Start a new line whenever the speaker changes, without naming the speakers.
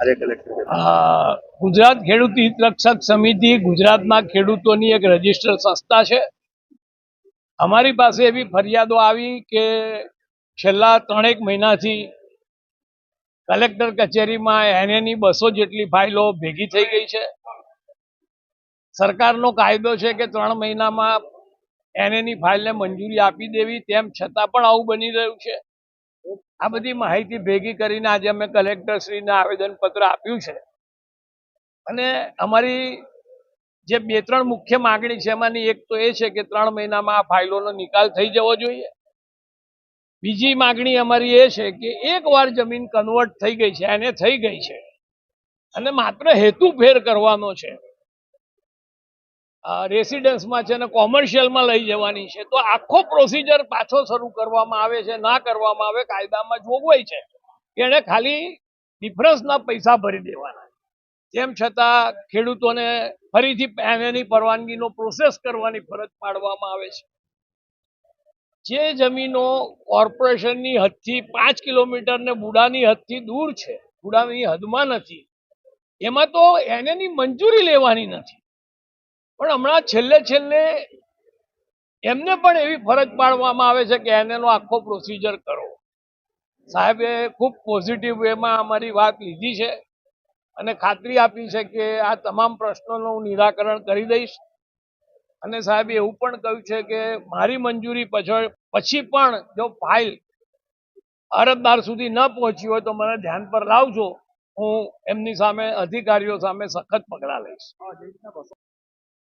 આજે કલેક્ટર
ગુજરાત ખેડૂત હિત રક્ષક સમિતિ ગુજરાતના ખેડૂતોની એક રજીસ્ટર્ડ સંસ્થા છે. અમારી પાસે એવી ફરિયાદો આવી કે છેલ્લા 3 મહિનાથી કલેક્ટર કચેરીમાં એનએની 200 જેટલી ફાઇલો ભેગી થઈ ગઈ છે. સરકારનો કાયદો છે કે 3 મહિનામાં એનએની ફાઇલને મંજૂરી આપી દેવી, તેમ છતાં પણ આવું બની રહ્યું છે. આ બધી માહિતી ભેગી કરીને આજે અમે કલેક્ટરશ્રીને આવેદનપત્ર આપ્યું છે. અને અમારી જે 2-3 મુખ્ય માંગણી છે એમાંની એક તો એ છે કે 3 મહિનામાં આ ફાઇલોનો નિકાલ થઈ જવો જોઈએ. બીજી માંગણી અમારી એ છે કે એકવાર જમીન કન્વર્ટ થઈ ગઈ છે, એને થઈ ગઈ છે અને માત્ર હેતુ ફેર કરવાનો છે, રેસિડન્સમાં છે અને કોમર્શિયલમાં લઈ જવાની છે, તો આખો પ્રોસિજર પાછો શરૂ કરવામાં આવે છે. ના કરવામાં આવે, કાયદામાં જોગવાઈ છે કે એને ખાલી ડિફરન્સના પૈસા ભરી દેવાના. તેમ છતાં ખેડૂતોને ફરીથી એની પરવાનગીનો પ્રોસેસ કરવાની ફરજ પાડવામાં આવે છે. જે જમીનો કોર્પોરેશનની હદથી 5 કિલોમીટર ને બુડાની હદથી દૂર છે, બુડાની હદમાં નથી, એમાં તો એની મંજૂરી લેવાની નથી. પણ હમણાં છેલ્લે એમને પણ એવી ફરજ પાડવામાં આવે છે કે એનો આખો પ્રોસિજર કરો. સાહેબે ખૂબ પોઝિટિવ વેમાં અમારી વાત લીધી છે અને ખાતરી આપી છે કે આ તમામ પ્રશ્નોનું હું નિરાકરણ કરી દઈશ. અને સાહેબે એવું પણ કહ્યું છે કે મારી મંજૂરી પછી પણ જો ફાઇલ અરજદાર સુધી ન પહોંચી હોય તો મને ધ્યાન પર લાવજો. હું એમની સામે, અધિકારીઓ સામે સખત પગલાં લઈશ.